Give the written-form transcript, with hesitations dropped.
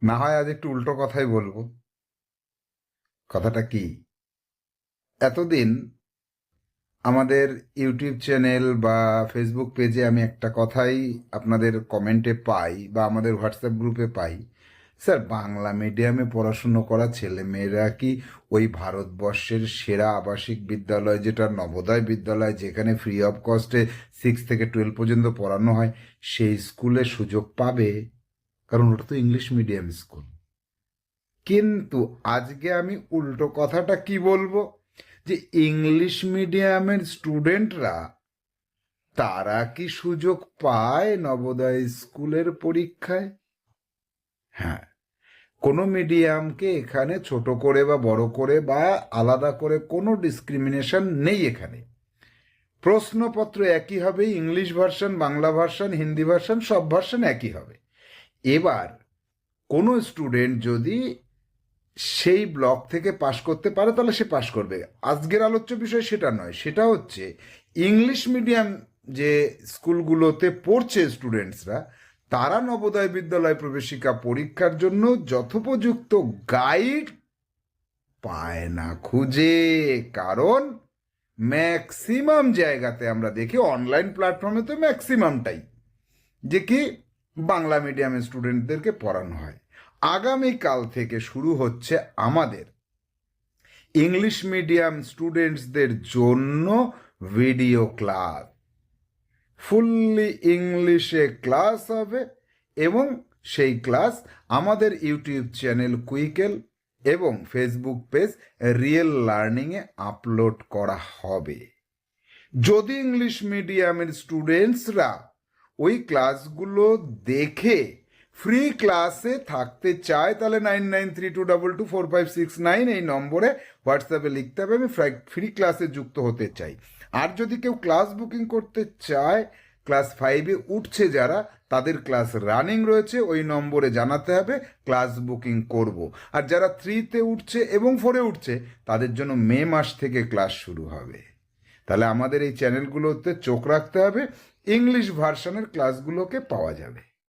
না হয় আজ একটু উল্টো কথাই বলবো। কথাটা কি, এতদিন আমাদের ইউটিউব চ্যানেল বা ফেসবুক পেজে আমি একটা কথাই আপনাদের কমেন্টে পাই বা আমাদের হোয়াটসঅ্যাপ গ্রুপে পাই, স্যার বাংলা মিডিয়ামে পড়াশুনো করা ছেলে মেয়েরা কি ওই ভারতবর্ষের সেরা আবাসিক বিদ্যালয় যেটা নবোদয় বিদ্যালয়, যেখানে ফ্রি অফ কস্টে 6 থেকে 12 পর্যন্ত পড়ানো হয়, সেই স্কুলে সুযোগ পাবে? কারণ ওটা তো ইংলিশ মিডিয়াম স্কুল। কিন্তু আজকে আমি উল্টো কথাটা কি বলবো, যে ইংলিশ মিডিয়ামের স্টুডেন্টরা তারা কি সুযোগ পায় নবোদয় স্কুলের পরীক্ষায়? হ্যাঁ, কোনো মিডিয়ামকে এখানে ছোট করে বা বড় করে বা আলাদা করে কোনো ডিসক্রিমিনেশন নেই এখানে। প্রশ্নপত্র একই হবে, English version, Bangla version, Hindi version, সব ভার্সন একই হবে। এবার কোনো স্টুডেন্ট যদি সেই ব্লক থেকে পাশ করতে পারে তাহলে সে পাশ করবে। আজকের আলোচ্য বিষয় সেটা নয়, সেটা হচ্ছে ইংলিশ মিডিয়াম যে স্কুলগুলোতে পড়ছে স্টুডেন্টসরা, তারা নবোদয় বিদ্যালয় প্রবেশিকা পরীক্ষার জন্য যথোপযুক্ত গাইড পায় না খুঁজে। কারণ ম্যাক্সিমাম জায়গাতে আমরা দেখি, অনলাইন প্ল্যাটফর্মে তো ম্যাক্সিমামটাই যে কি বাংলা মিডিয়ামের স্টুডেন্টদেরকে পড়ানো হয়। আগামীকাল থেকে শুরু হচ্ছে আমাদের ইংলিশ মিডিয়াম স্টুডেন্টসদের জন্য ভিডিও ক্লাস। ফুললি ইংলিশে ক্লাস হবে এবং সেই ক্লাস আমাদের ইউটিউব চ্যানেল কুইকেল এবং ফেসবুক পেজ রিয়েল লার্নিংয়ে আপলোড করা হবে। যদি ইংলিশ মিডিয়ামের স্টুডেন্টসরা ওই ক্লাসগুলো দেখে ফ্রি ক্লাসে থাকতে চায়, তাহলে 9932224569 এই নম্বরে হোয়াটসঅ্যাপে লিখতে হবে, আমি ফ্রি ক্লাসে যুক্ত হতে চাই। আর যদি কেউ ক্লাস বুকিং করতে চায়, ক্লাস 5-এ উঠছে যারা, তাদের ক্লাস রানিং রয়েছে, ওই নম্বরে জানাতে হবে, ক্লাস বুকিং করব। আর যারা 3-তে উঠছে এবং 4-এ উঠছে, তাদের জন্য মে মাস থেকে ক্লাস শুরু হবে। তাহলে আমাদের এই চ্যানেলগুলোতে চোখ রাখতে হবে, ইংলিশ ভার্সনের ক্লাসগুলোকে পাওয়া যাবে।